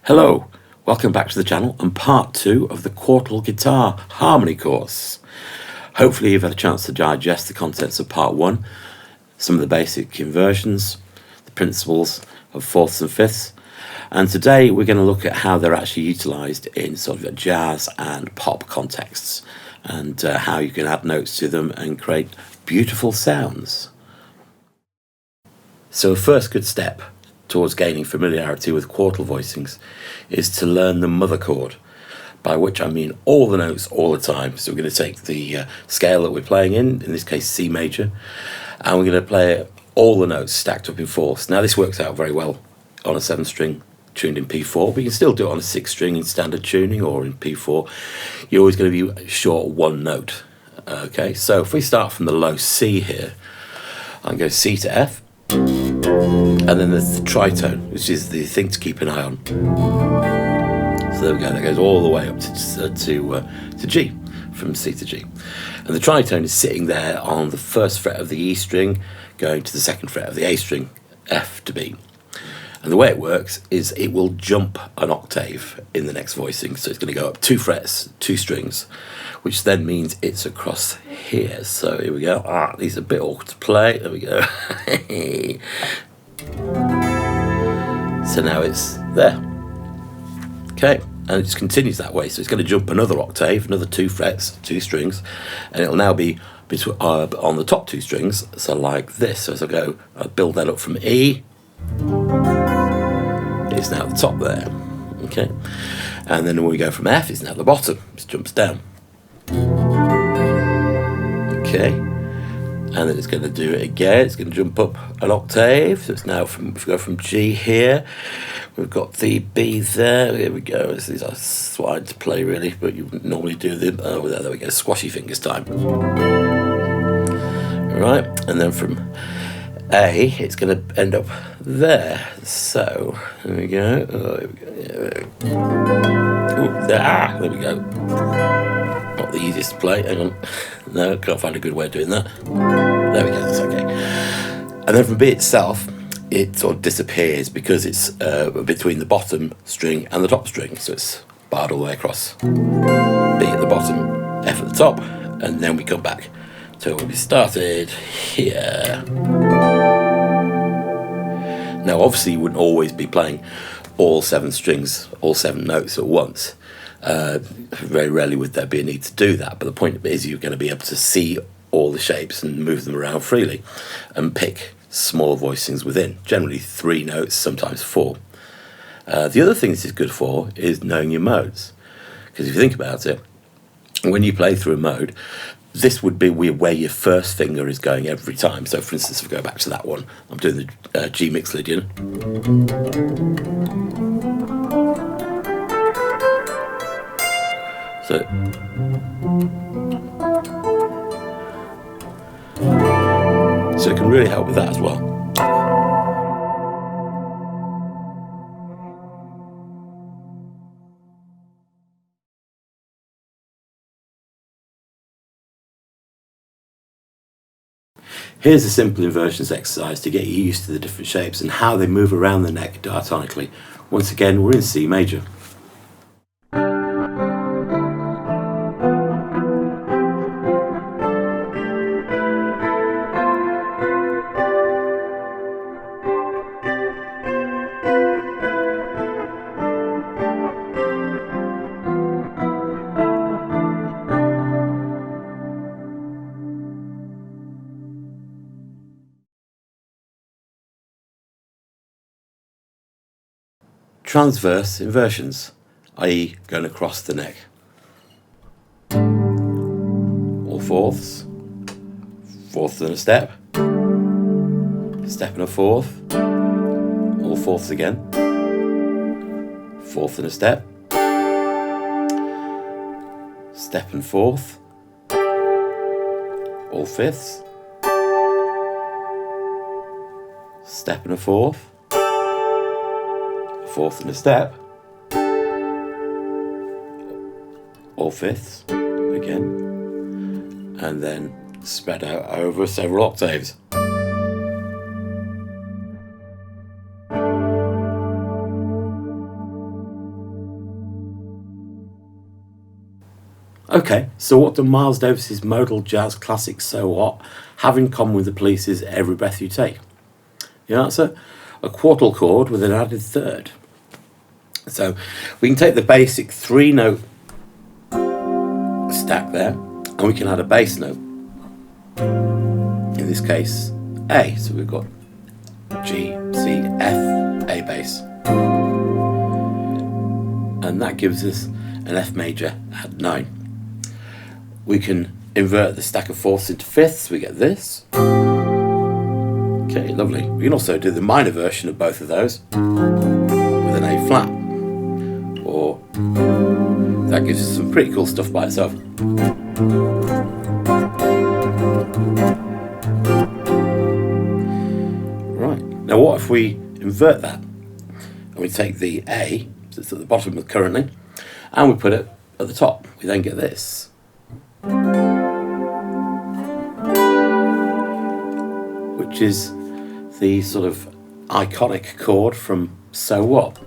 Hello, welcome back to the channel and part 2 of the Quartal Guitar Harmony course. Hopefully you've had a chance to digest the contents of part 1, some of the basic inversions, the principles of fourths and fifths, and today we're going to look at how they're actually utilised in sort of jazz and pop contexts, and how you can add notes to them and create beautiful sounds. So a first good step towards gaining familiarity with quartal voicings is to learn the mother chord, by which I mean all the notes all the time. So we're going to take the scale that we're playing in this case C major, and we're going to play all the notes stacked up in fourths. Now this works out very well on a 7 string tuned in P4, but you can still do it on a 6 string in standard tuning or in P4. You're always going to be short one note. Okay, so if we start from the low C here, I can go C to F, and then there's the tritone, which is the thing to keep an eye on. So there we go, that goes all the way up to G, from C to G. And the tritone is sitting there on the first fret of the E string, going to the second fret of the A string, F to B. And the way it works is it will jump an octave in the next voicing. So it's going to go up 2 frets, 2 strings, which then means it's across here. So here we go. These are a bit awkward to play. There we go. So now it's there. Okay, and it just continues that way. So it's going to jump another octave, another 2 frets, 2 strings, and it'll now be on the top 2 strings. So like this. So as I build that up from E, it's now at the top there. Okay, and then when we go from F, it's now at the bottom. It jumps down. Okay, and then it's going to do it again. It's going to jump up an octave. So it's now if we go from G here, we've got the B there. Here we go. These are swide to play really, but you wouldn't normally do them. Oh, there we go. Squashy fingers time. All right, and then from A, it's going to end up there. So there we go. Oh, here we go. Ooh, there we go. Not the easiest to play. Hang on. No, can't find a good way of doing that. There we go. That's okay. And then from B itself, it sort of disappears because it's between the bottom string and the top string. So it's barred all the way across. B at the bottom, F at the top, and then we come back to where we started here. Now obviously you wouldn't always be playing all 7 strings, all 7 notes at once. Very rarely would there be a need to do that, but the point is you're going to be able to see all the shapes and move them around freely and pick small voicings within, generally 3 notes, sometimes 4. The other thing this is good for is knowing your modes, because if you think about it, when you play through a mode, this would be where your first finger is going every time. So for instance, if we go back to that one, I'm doing the G mix Lydian. So it can really help with that as well. Here's a simple inversions exercise to get you used to the different shapes and how they move around the neck diatonically. Once again, we're in C major. Transverse inversions, i.e. going across the neck. All fourths, fourth and a step, step and a fourth, all fourths again, fourth and a step, step and fourth, all fifths, step and a fourth, fourth and a step, all fifths again, and then spread out over several octaves. Okay, so what do Miles Davis's modal jazz classic So What have in common with the Police's Every Breath You Take? The answer, a quartal chord with an added third. So we can take the basic 3-note stack there, and we can add a bass note. In this case, A. So we've got G, C, F, A bass. And that gives us an F major at 9. We can invert the stack of fourths into fifths, we get this. Okay, lovely. We can also do the minor version of both of those with an A flat. Or that gives us some pretty cool stuff by itself. Right, now what if we invert that? And we take the A, that's at the bottom currently, and we put it at the top. We then get this. Which is the sort of iconic chord from So What.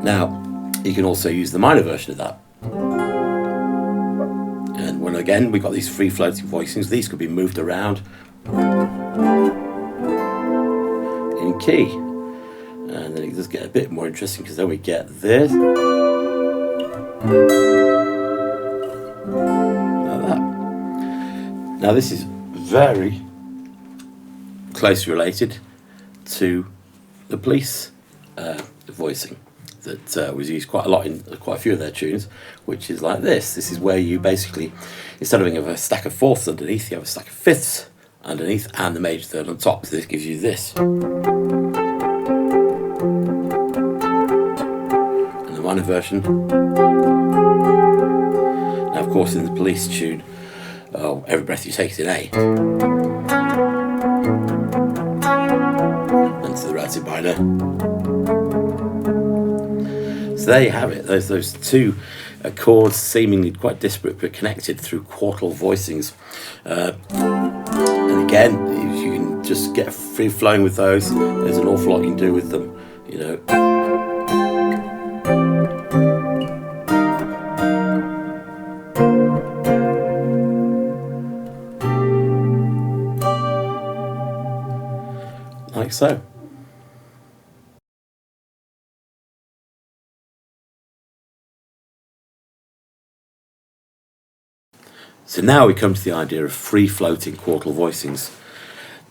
Now, you can also use the minor version of that. And when again, we've got these free floating voicings, these could be moved around in key. And then it does get a bit more interesting because then we get this. Like that. Now this is very closely related to the Police voicing that was used quite a lot in quite a few of their tunes, which is like this. This is where you basically, instead of having a stack of fourths underneath, you have a stack of fifths underneath and the major third on top. So this gives you this. And the minor version. Now, of course, in the Police tune, Every Breath You Take is in A. And to the relative minor. So there you have it. Those two chords seemingly quite disparate but connected through quartal voicings. And again, if you can just get free flowing with those, there's an awful lot you can do with them, you know. Like so. So now we come to the idea of free floating quartal voicings.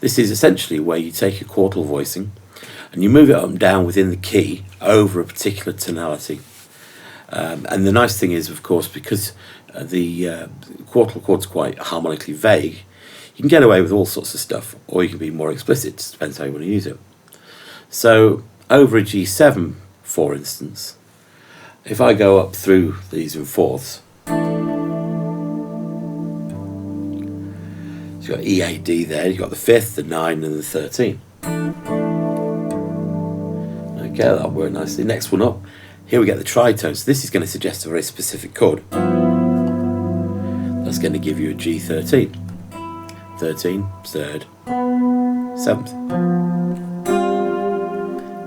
This is essentially where you take a quartal voicing and you move it up and down within the key over a particular tonality. And the nice thing is, of course, because the quartal chord's quite harmonically vague, you can get away with all sorts of stuff, or you can be more explicit, it depends how you want to use it. So over a G7, for instance, if I go up through these in fourths, you've got E, A, D there, you've got the fifth, the 9 and the 13. Okay, that'll work nicely. Next one up, here we get the tritone. So this is going to suggest a very specific chord. That's going to give you a G13. 13, 3rd, 7th.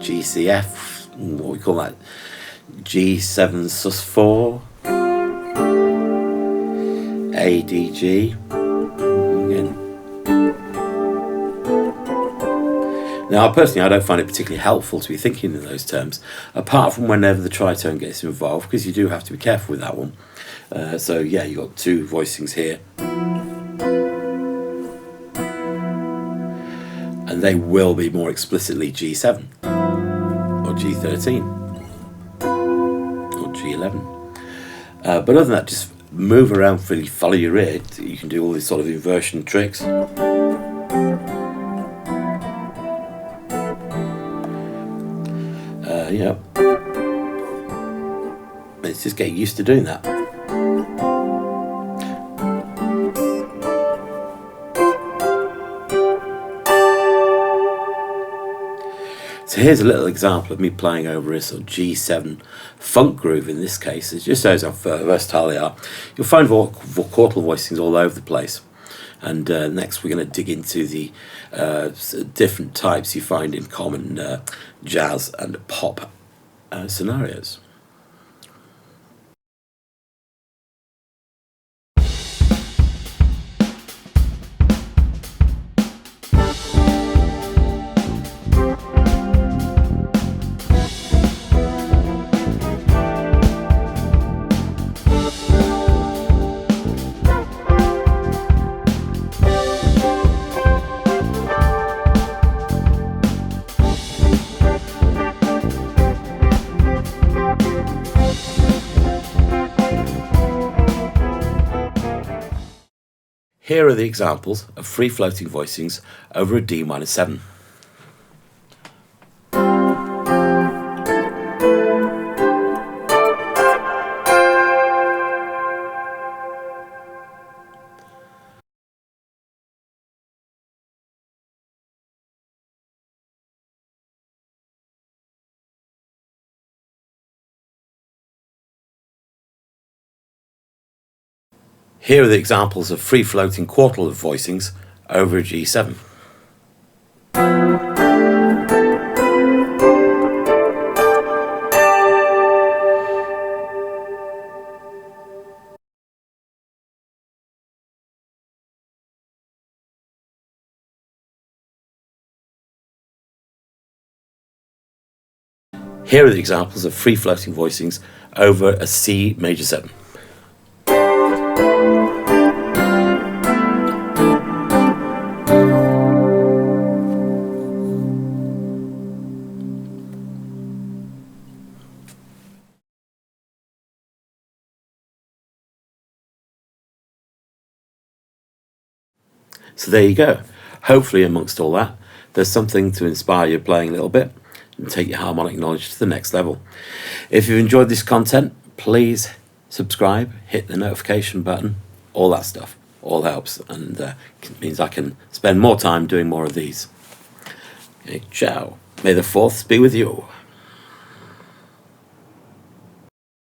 G, C, F, what we call that? G7 sus 4. A, D, G. Now, personally, I don't find it particularly helpful to be thinking in those terms, apart from whenever the tritone gets involved, because you do have to be careful with that one. So, yeah, you've got two voicings here. And they will be more explicitly G7, or G13, or G11. But other than that, just move around, really follow your ear. You can do all these sort of inversion tricks. Yeah. Let's just get used to doing that. So here's a little example of me playing over a sort of G7 funk groove in this case. It just shows how versatile they are. You'll find quartal voicings all over the place. And next we're going to dig into the different types you find in common jazz and pop scenarios. Here are the examples of free-floating voicings over a D minor 7. Here are the examples of free-floating quartal voicings over a G7. Here are the examples of free-floating voicings over a C major 7. So there you go. Hopefully amongst all that, there's something to inspire you playing a little bit and take your harmonic knowledge to the next level. If you've enjoyed this content, please subscribe, hit the notification button, all that stuff. All helps and means I can spend more time doing more of these. Okay, ciao. May the 4th be with you.